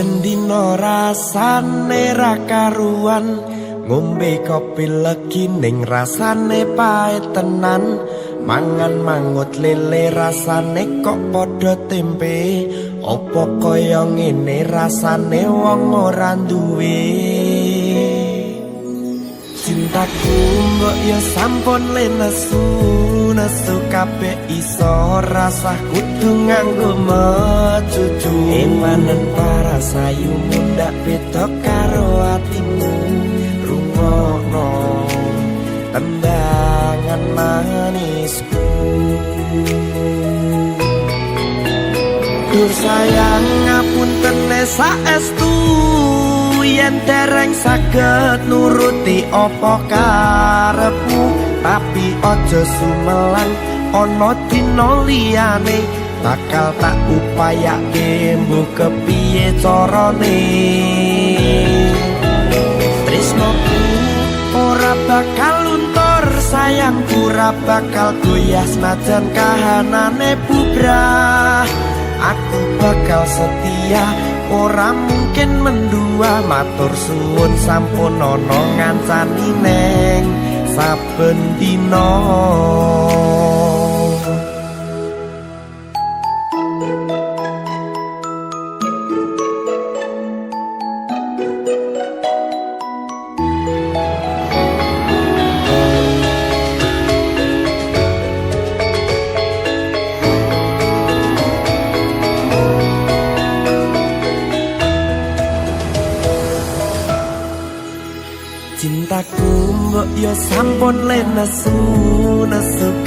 Saben dina rasane ra karuan, ngombe kopi legi ning rasane pahit tenan. Mangan mangut lele rasane kok padha tempe. Apa kaya ngene rasane wong ora duwe. Cintaku mbok ya sampun le nesu kabeh iso rasah kudu nganggo mecucu. Emanen parasayu mundak beda karo atimu. Rungokno tembangan manisku. Dur sayang ngapunten saestu yen dereng saged nuruti apa karepmu, tapi aja sumelang ana dina liyane bakal tak upayake mbok kepiye carane. Tresnoku ora bakal luntur, sayangku ora bakal goyah senajan kahanane bubrah. Aku bakal setia, ora mungkin mendua. Matur suwun sampun ana ngancani neng saben dina. Cintaku mbok yo sampun le nesu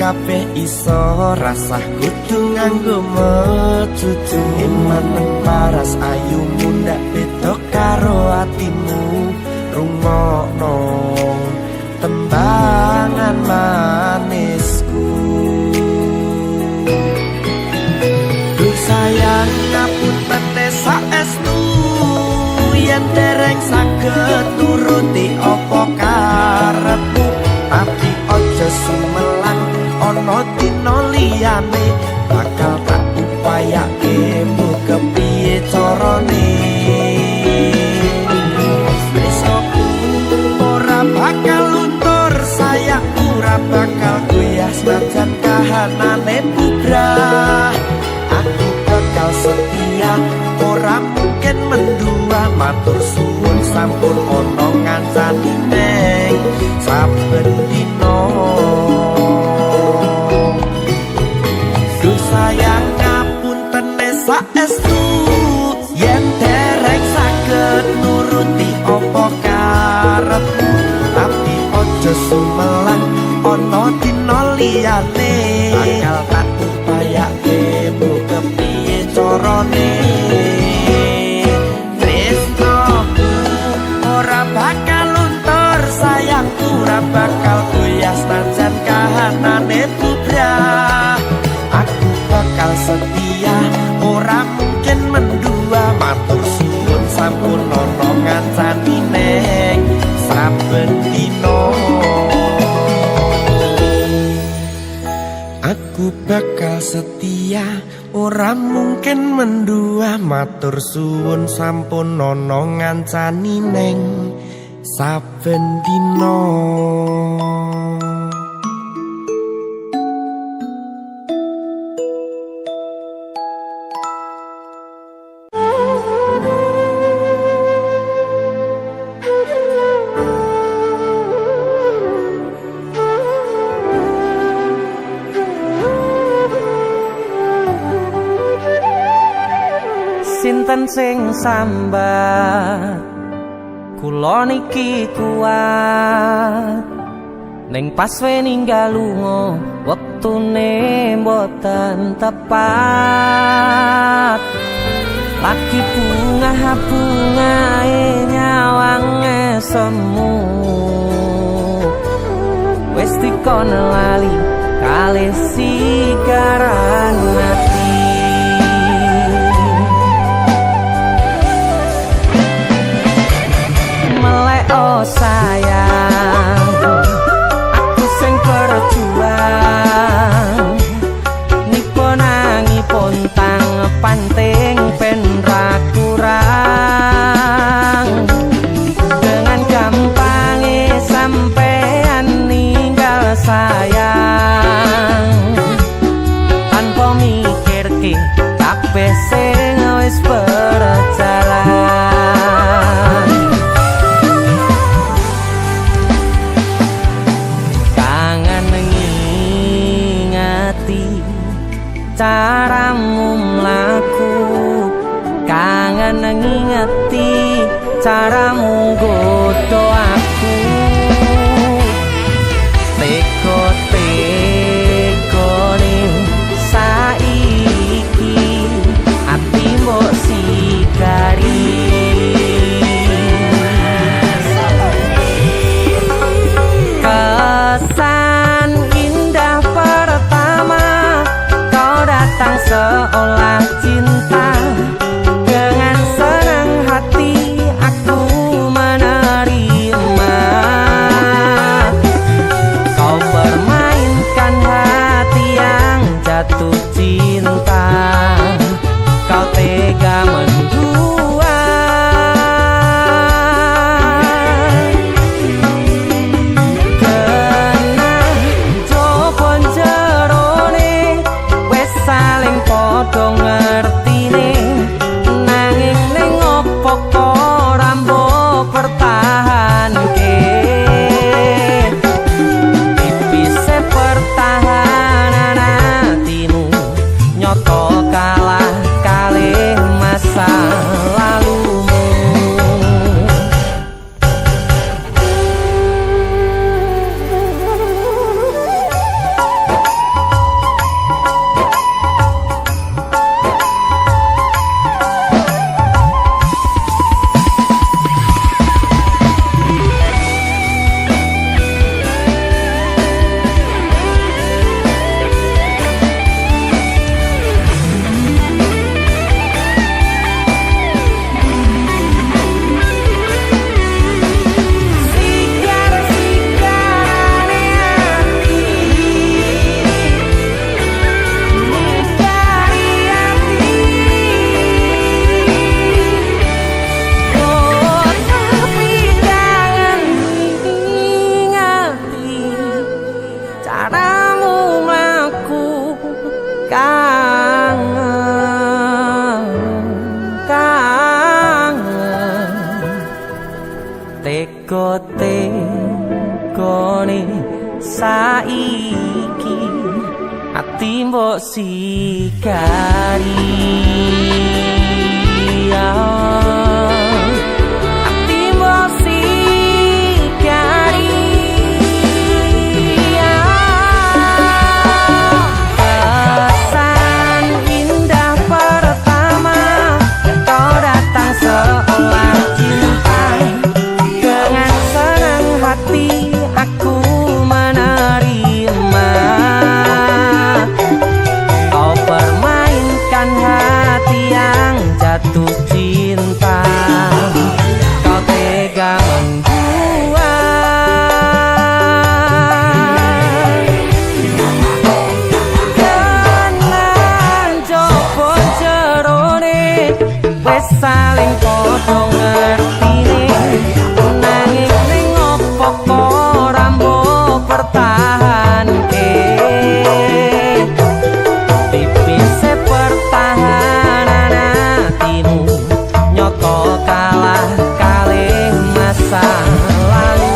kabeh iso rasah kudu nganggo mecucu. Emanen paras ayu mundak beda karo atimu. Rungokno tembangan manisku. Duh sayang ngapunten saestu yen dereng saged nuruti apa karepmu, tapi aja sumelang ana dina liyane bakal tak upayake mbok kepiye carane. Tresnoku ora bakal luntur, sayangku ora bakal goyah senajan kahanane bubrah. Aku bakal setia, ora mungkin mendua. Matur suwun sampun ana ngancani neng saben dina. Duh sayang ngapunten saestu yen dereng saged nuruti apa karepmu, tapi aja sumelang ana dina liyane bakal tak upayake mbok kepiye carane. Ora bakal goyah senajan kahanane bubrah. Aku bakal setia, ora mungkin mendua. Matur suwun sampun ana ngancani neng saben dina. Aku bakal setia, ora mungkin mendua. Matur suwun sampun ana ngancani neng saben dina. Sinten sing sambat kula niki kuat, ning pas we ninggal lunga wektune mboten tepat. Lagi bungahe nyawange semu, wis dikon lali kalih sigaran ati. Oh sayang, aku sing berjuang, nipo nangi pontang panting ben ra kurang. caramu nggodha aku. Teko-tekone saiki ati mbok sikari. Kesan indah pertama kau datang seolah cinta. Dengan senang hati aku menerima. Kau permainkan hati yang jatuh cinta. Kau tega mendua. Kena jopon jerone wes saling podo ngertine. Nanging ning opo kok mbok pertahanke. Tipise pertahanan hatimu nyoto kalah kalih masa lalumu. Caramu mlaku kangen. Teko-tekone saiki ati mbok sikari. Ati mbok sikari. Kesan indah pertama kau datang seolah cinta. Dengan senang hati aku menerima. Kau permainkan hati yang jatuh cinta. Kau tega membuat. Kenan jopo jerone wes saling podo ngertine. Nanging ning opo kok mbok pertahanke. Tipise pertahanan hatimu nyoto kalah kalih masa lalu.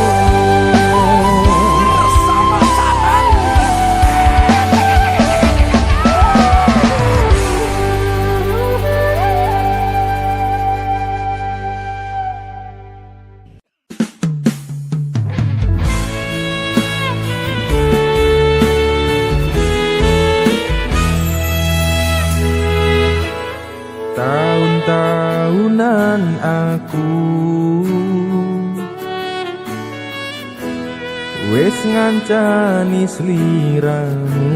Tahun-tahunan aku wis ngancani sliramu.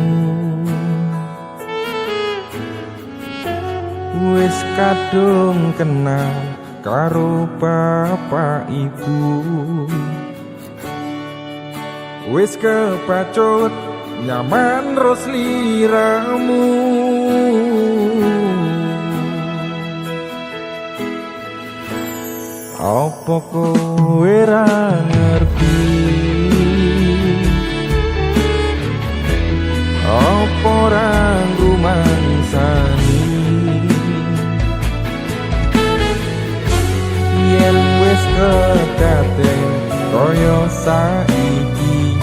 Wis kadung kenal karo bapak ibu. Wis kepacut nyaman ro sliramu. Apa kowe ra ngerti? Apa ra rumangsani? Yen wis kekaten kaya saiki,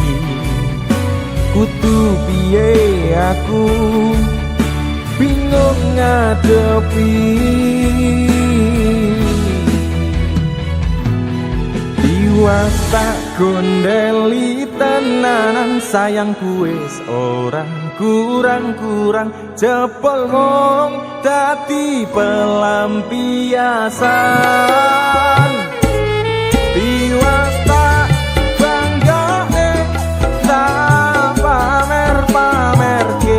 kudu piye aku bingung ngadepi. Tiwas tak gondeli tenanan sayangku wis ora kurang-kurang jebol mung dadi pelampiasan. Tiwas tak banggane tak pamer-pamerke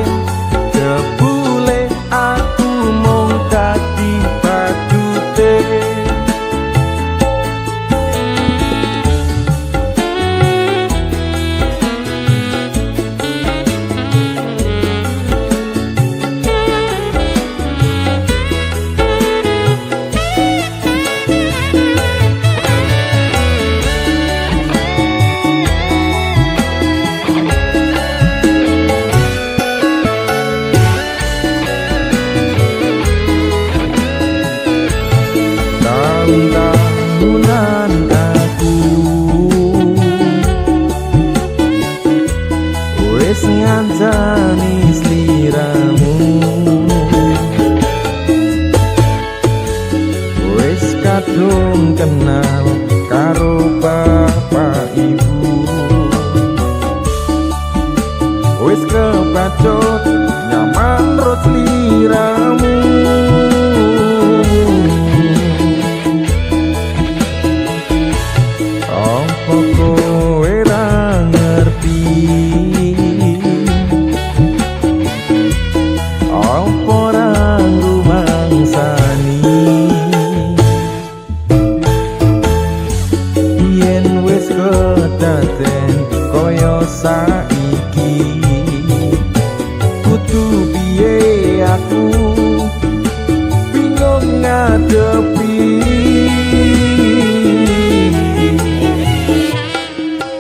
jebule aku mung dadi badute. Tahun-tahunan aku wis ngancani sliramu, wis kadung kenal karo bapak ibu, wis kepacut nyaman rut sliramu. Kowe ra ngerti apa ra rumangsani yen wis kedaden kaya saiki kudu piye aku bingung ngadepi.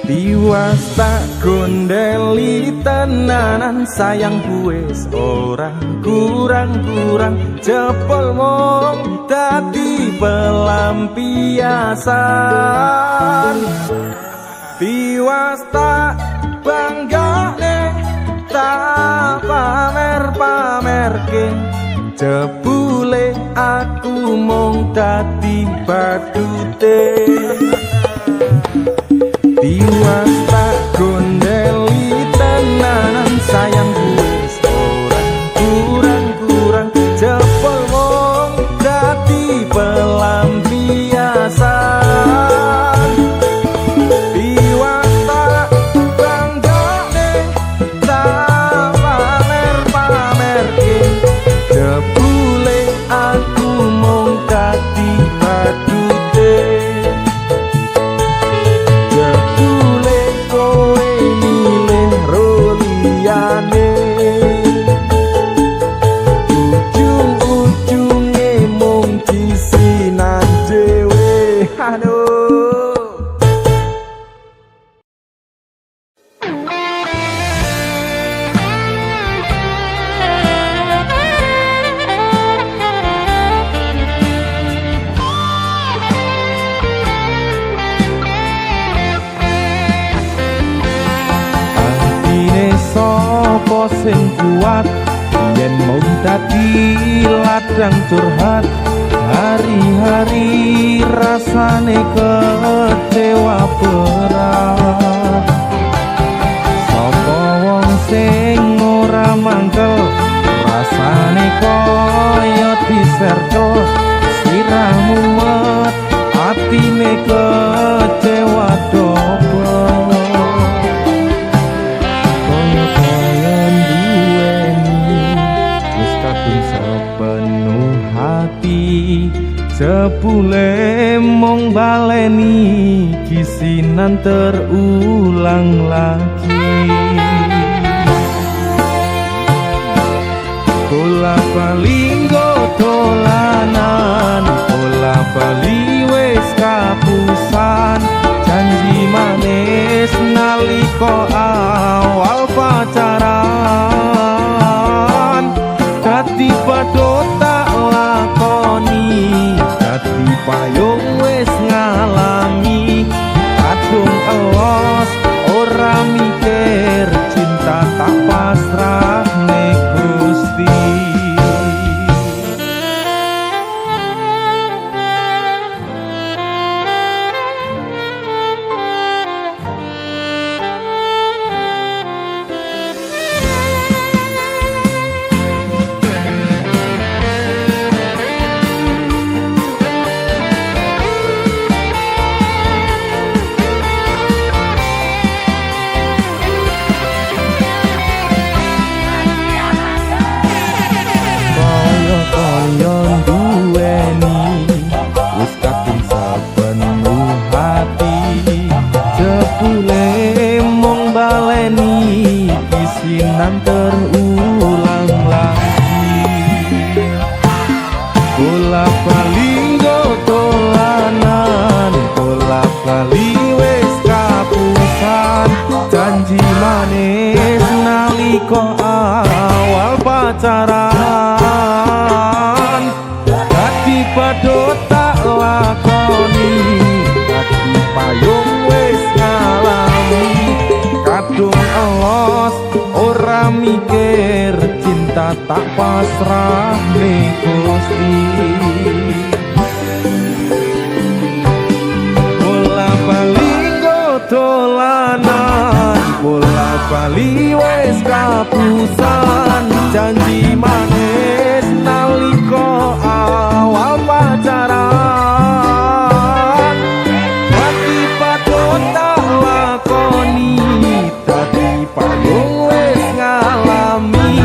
Tiwas tak gondeli tenanan sayangku wis ora kurang-kurang jebol mung dadi pelampiasan. Tiwas tak banggane tak pamer-pamerke jebule aku mung dadi badute. Tiwas tak gondeli tenanan sayangku wis ora kurang-kurang jebol mung dadi pelampiasan. Tiwas tak banggane tak pamer-pamerke jebule aku mung dadi badute. Ujung-ujunge mung disinan dhewe. Aduh. Atine sapa sing kuat yen mung dadi ladang curhat, hari-hari rasane kecewa berat. Sapa wong sing ora mangkel rasane kaya diserkel, sliramu met atine kecewa dobel. Sepenuh hati jebule mung baleni kisinan terulang lagi. Bola bali dolanan, bola bali wis kapusan, janji manis nalika awal pacaran. Dadi padha tak lakoni, dadi payung wis ngalami, kadung elos ora mikir cinta tak pasrah nek Gusti. mikir cinta tak pasrah ning Gusti. Bola-bali dolanan, bola-bali wis kapusan, janji manis nalika awal pacaran. Hati patut tak lakoni, dadi payung wis ngalami.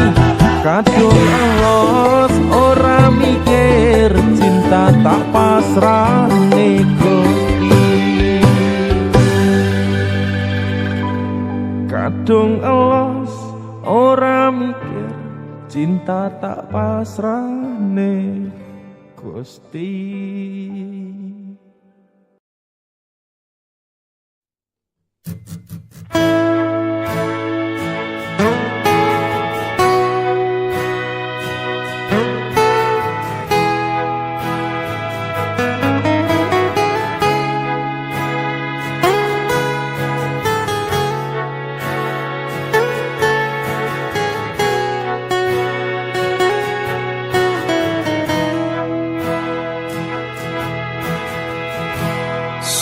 Kadung elos ora mikir cinta tak pasrah nego. Kadung elos ora mikir cinta tak pasrah ning Gusti.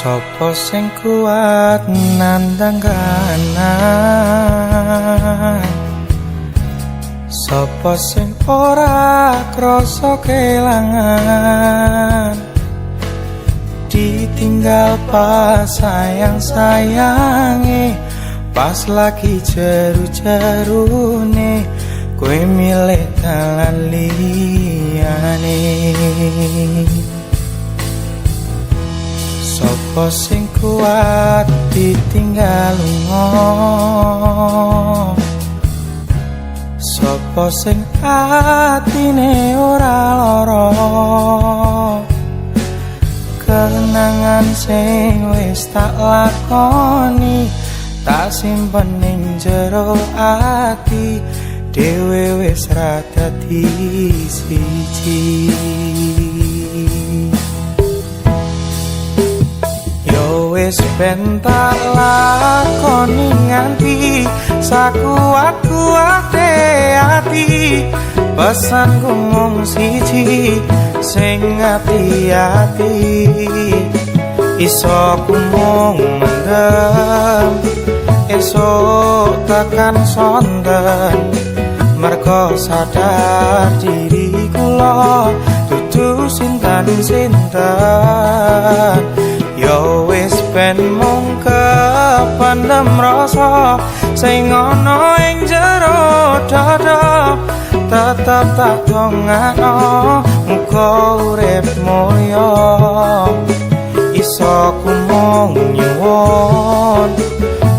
Sopo sing kuat nandang kahanan, sopo sing ora krasa kelangan, ditinggal pas sayang-sayange, pas lagi jeru-jerune kowe milih dalan liyane. Sopo sing kuat ditinggal lunga, sopo sing atine ora lara, kenangan sing wis tak lakoni tak simpen ning jero ati, dhewe wis ra dadi siji. Wis ben tak lakoni nganti sakuat-kuate ati, pesanku mung siji sing ati-ati, iso ku mung mendem esok takkan sonten, mergo sadar diri kula dudu sinten-sinten. Yo wis ben mung kependem rasa sing ana ing jero dada, tetep tak dongakno muga urip mulya, iso ku mung nyuwun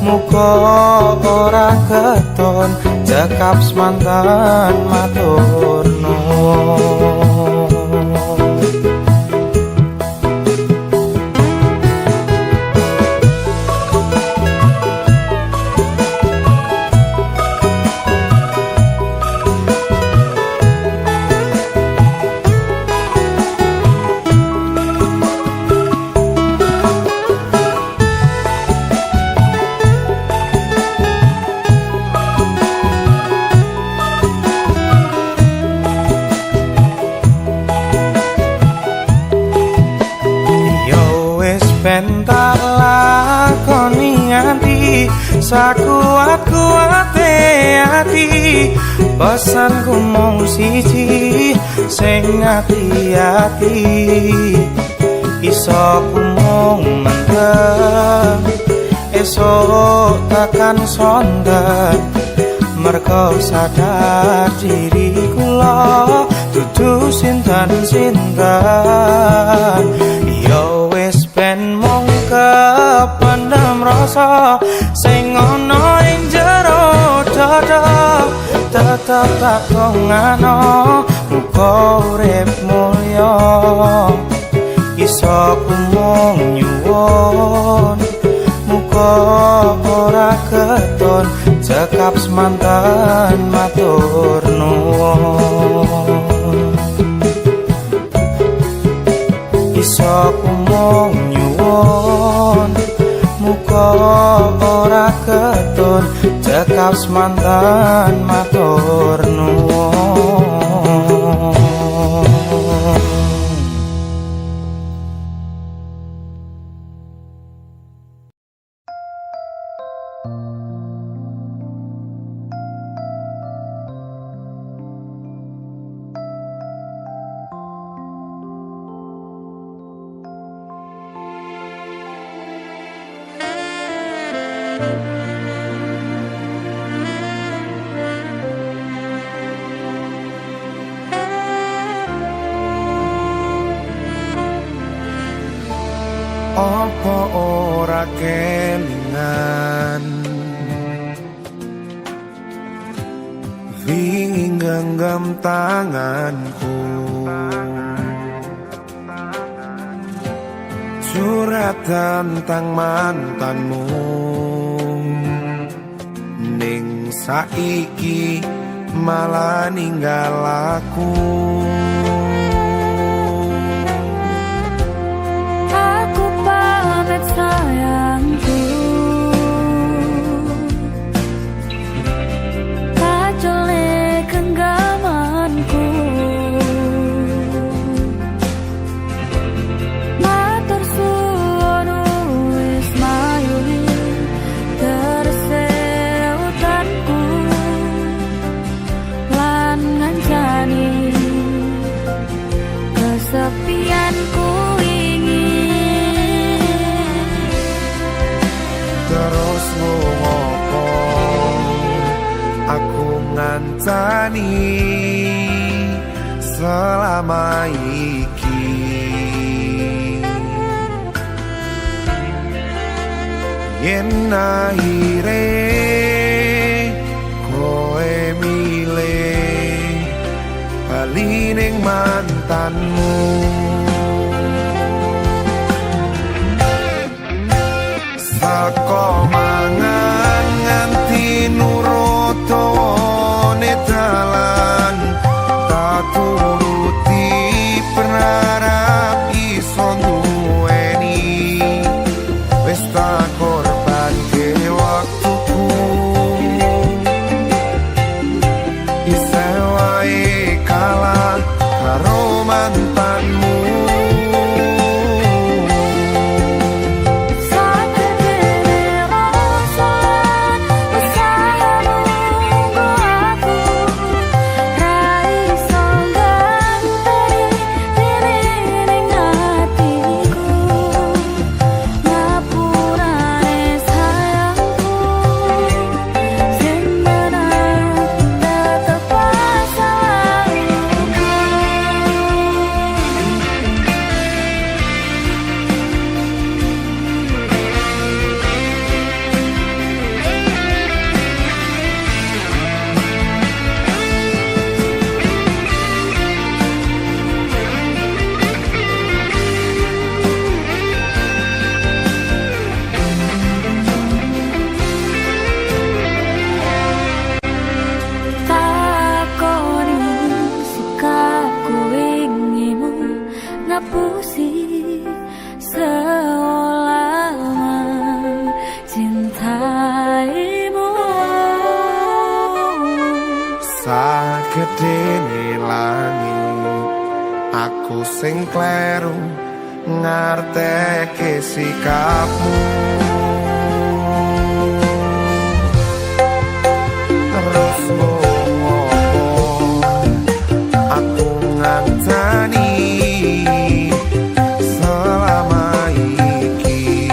muga ora keton cekap semanten matur nuwun. Tak lakoni nganti sakuat-kuate ati, pesanku mung siji sing ati-ati, iso ku mung mendem esok takkan sonten, mergo sadar diri kula dudu sinten-sinten. Yo wis ben mung kependem rasa sing ana ing jero dada, tetep tak dongakno muga urip mulya, iso ku mung nyuwun muga ora keton cekap semanten matur nuwun. Iso ku mung nyuwun muga ora keton cekap semantan matur nuwun. Apa ora kelingan wingi genggam tanganku, surat tentang mantanmu ning saiki malah ninggal aku. Sayangku, kacole genggamanku, matur suwun wis mayuli terseutanku lan ngancani kesepianku. Terus ngopo aku ngancani selama iki, yen akhire koe milih bali ning mantanmu. Saka mangan nganti nurut dawane dalan, tak turuti berharap iso duweni, wis tak korbanke waktuku. Isih wae kalah karo mantanmu. Sagedene langit aku sing kleru ngarteke sikapmu. Terus ngopo aku ngancani selama iki,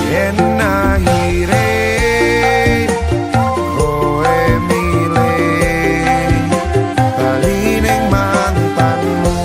yen akhire mantanmu.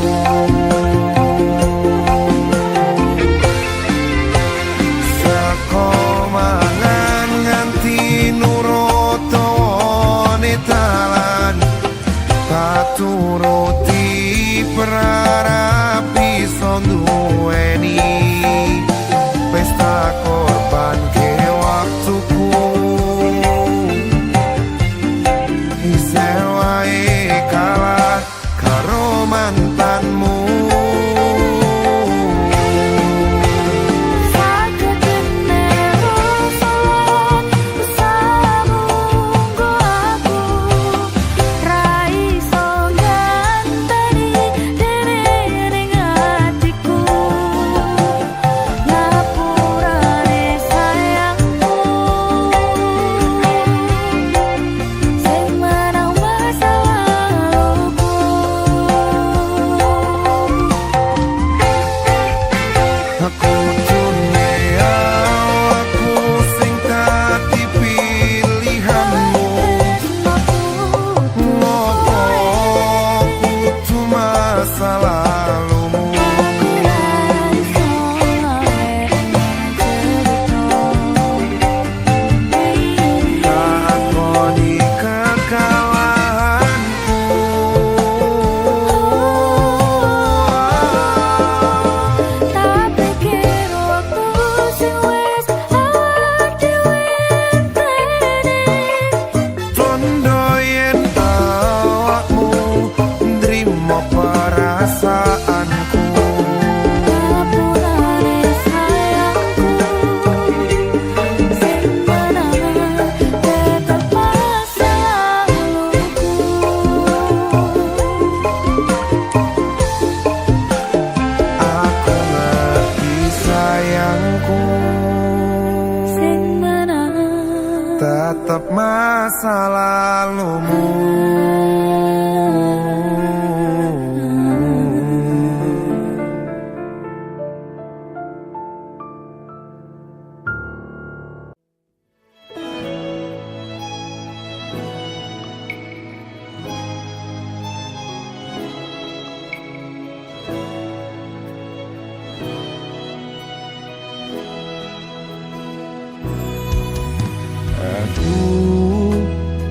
masa lalumu.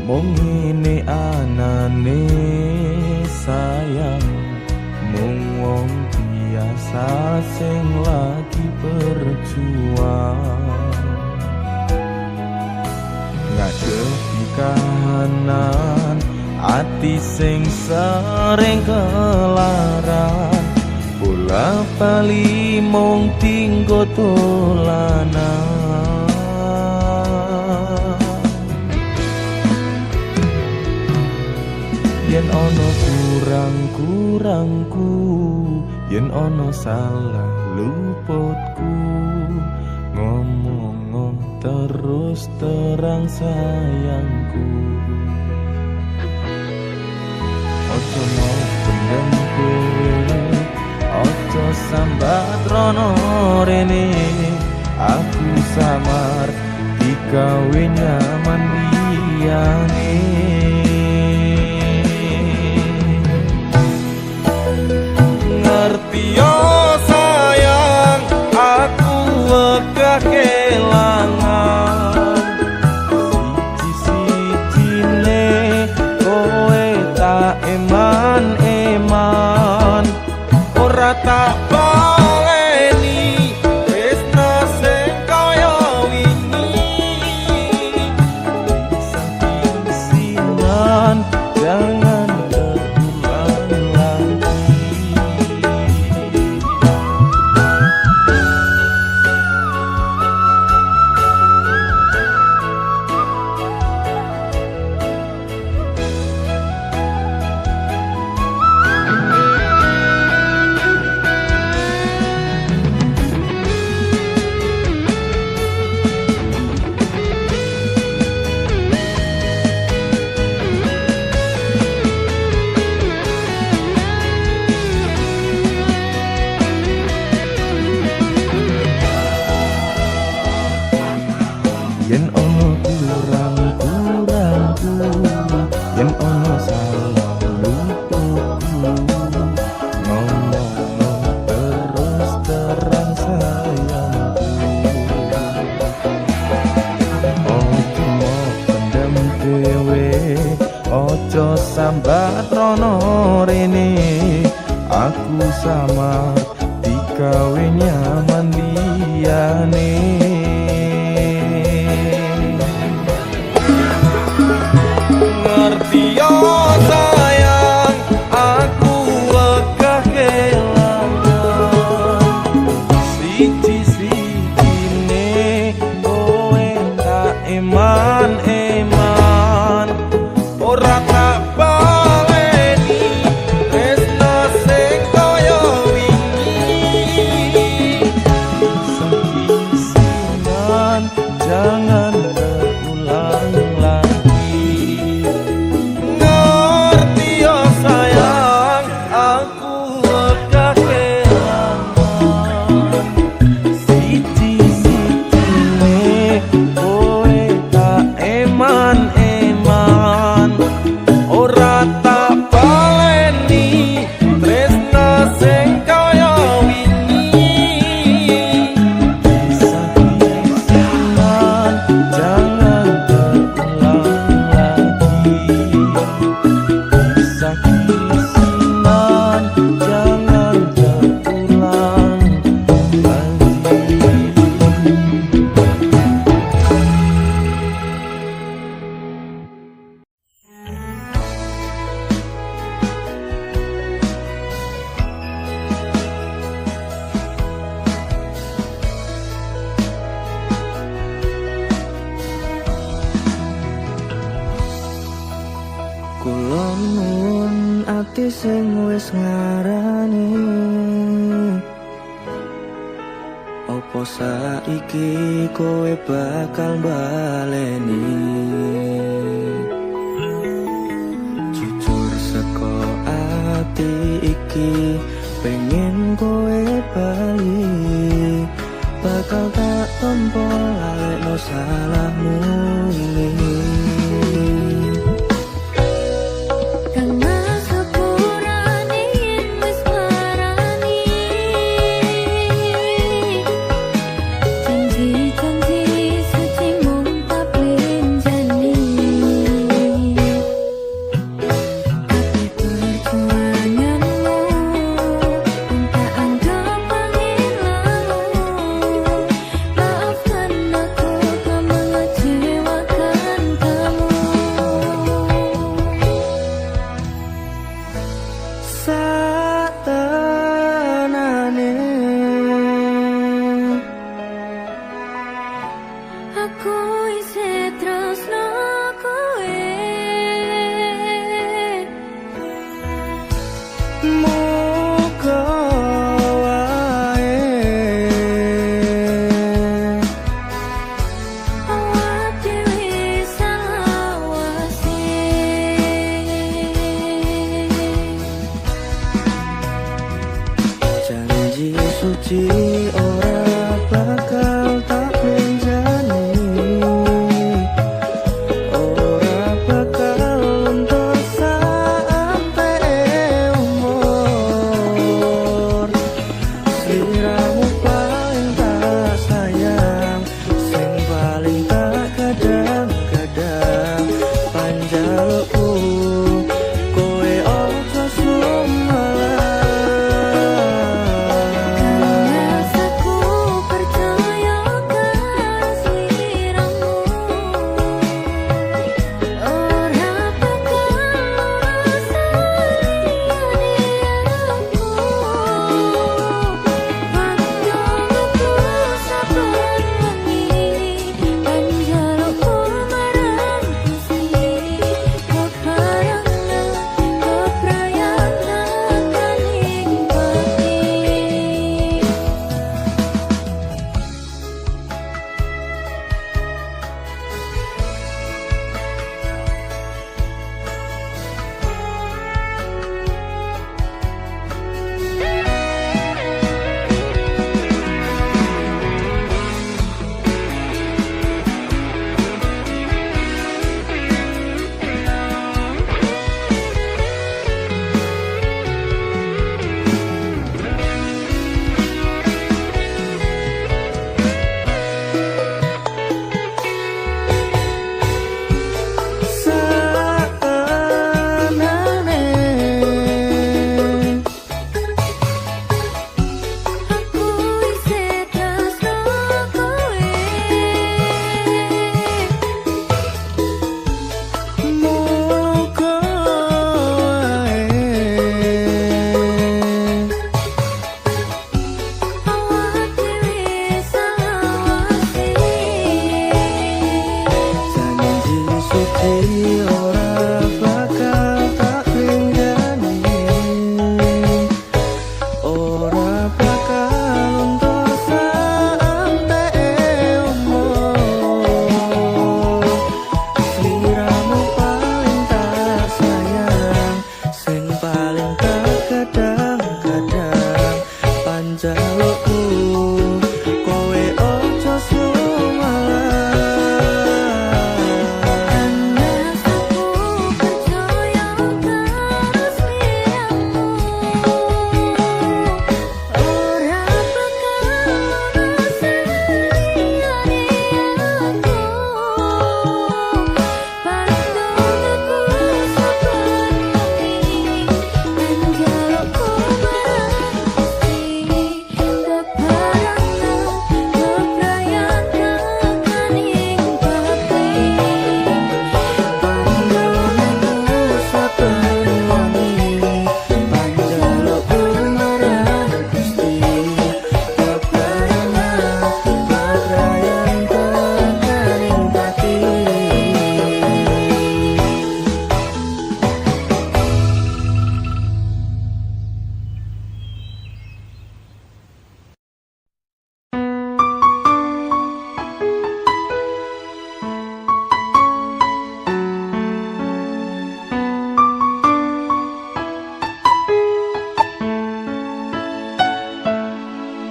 Mung ngene anane sayang, mung wong biasa sing lagi berjuang ngadepi kahanan ati sing sering kelaran, bola bali mung tinggo dolanan. Yen ono kurang-kurangku, yen ono salah luputku, ngomong terus terang sayangku. Ojo mau pendem kowe, ojo sambat rono rene, aku samar digawe nyaman liyane. Ngerti yo sayang, aku wegah kelangan siji-sijine kowe tak eman-eman, ora tak baleni tresno sing kaya wingi, sing-sinan jangan terulang lagi. Yen ono kurang-kurangku, yen ono salah luputku, ngomong terus terang sayangku. Ojo mau pendem dhewe, ojo sambat rono rene, aku sama digawe nyaman liyane. Ngerti yo sayang, aku wegah kelangan siji-sijine kowe tak eman-eman, ora tak baleni tresno sing kaya wingi, sing-sinan jangan terulang lagi. Ngerti yo sayang, aku wegah kelangan siji-sijine kowe tak eman-eman, ora tak baleni tresno sing kaya wingi, kisah-kisihan jangan terulang lagi. Kisah-kisihan jangan terulang lagi. Kula nuwun ati sing wis ngarani, opo saiki kowe bakal baleni? pengen kowe bali, bakal tak tompo lalekno salahmu ini. Aku isih tresno kowe, muga wae awak dhewe salawase. janji suci ora bakal tak benjani, ora bakal luntur sampai umur. Sliramu paling tak sayang, sing paling tak kadang-kadang. Panjalukku kowe ojo sumalah. Rasaku percaya karo sliramu, ora bakal rasa liyane aku. Panjalukku sabar wengi, panjalukku marang Gusti, keprayana kaning pati. Aku isih tresno kowe, muga wae awak dhewe salawase. janji suci ora bakal tak benjani, ora bakal luntur sampai umur. Sliramu paling tak sayang, sing paling tak kadang-kadang. Panjalukku kowe ojo sumalah. Rasaku percaya karo sliramu, ora bakal rasa liyane aku. Panjalukku sabar wengi, panjalukku marang Gusti, keprayana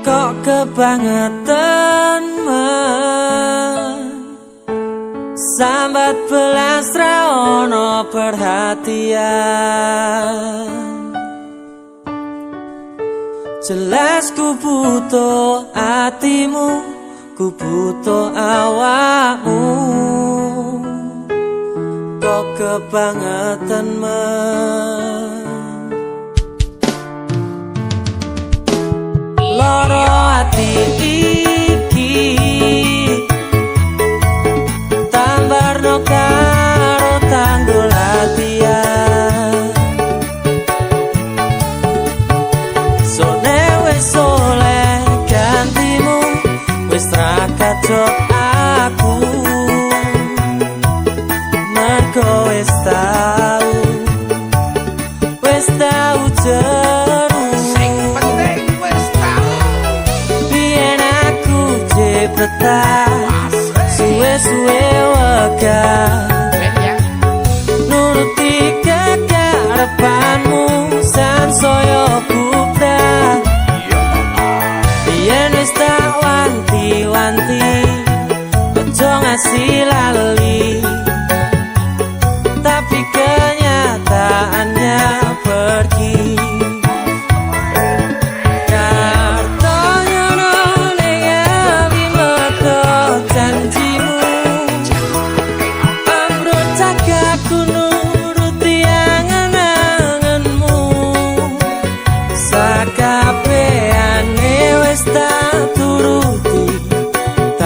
kok kebangetan men sambat belas ra ono perhatian. Jelas ku butuh hatimu, ku butuh awakmu. Kok kebangetan men loro ati iki tambarno karo tanggul latihan. Sone wis oleh gantimu, wis ra kacok aku. Mergo wis tau jeru. Biyen aku jepretan, suwe-suwe wegah nuruti kekarepanmu sansaya bubrah. Biyen wis tak wanti-wanti ojo ngasih lali, tapi kenyataannya pergi.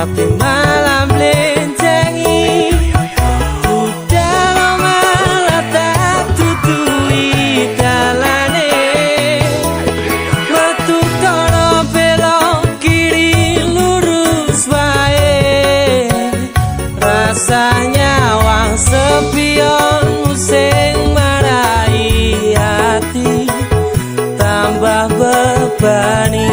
Tapi malam blencengi udah malah tak tutui dalane. Metu kono belok kiri lurus wae, rasanya wang sepionmu sing marai hati tambah bebani.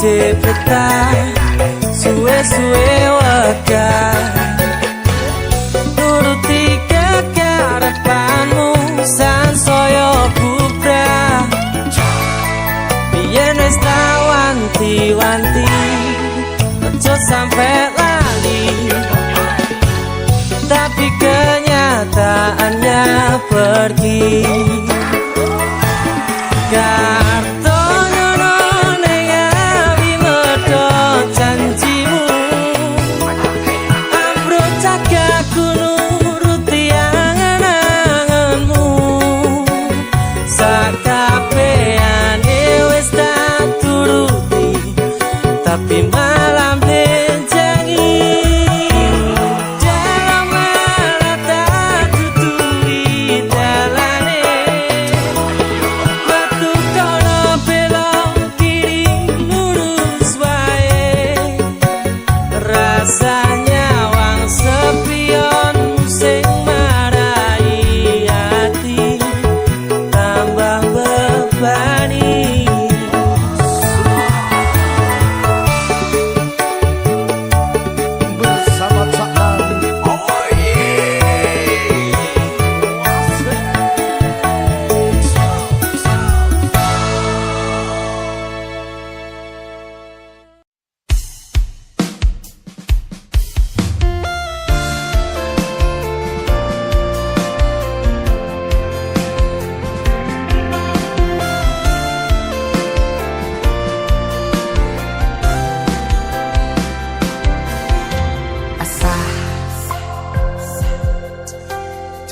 Jepretan, suwe-suwe wegah nuruti kekarepanmu sansaya bubrah. Biyen wis tak wanti-wanti ojo sampe lali, tapi kenyataannya pergi. Tapi malam blencengi dalam malah tak tutui dalane. Metu kono belok kiri lurus wae, rasanya wang sepion sing marai hati tambah bebani.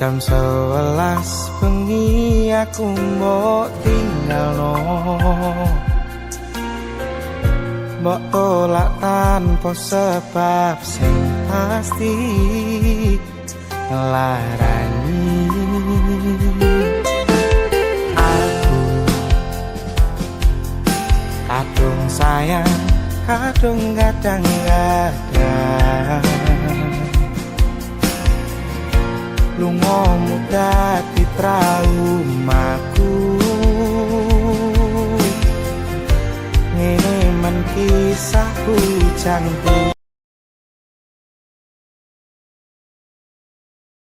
Jam 11 bengi aku mbok tinggalno, mbok tolak tanpa sebab sing pasti larani. Aku kadung sayang kadung kadang-kadang lunga muda di traumaku ngene men kisahku jangkrik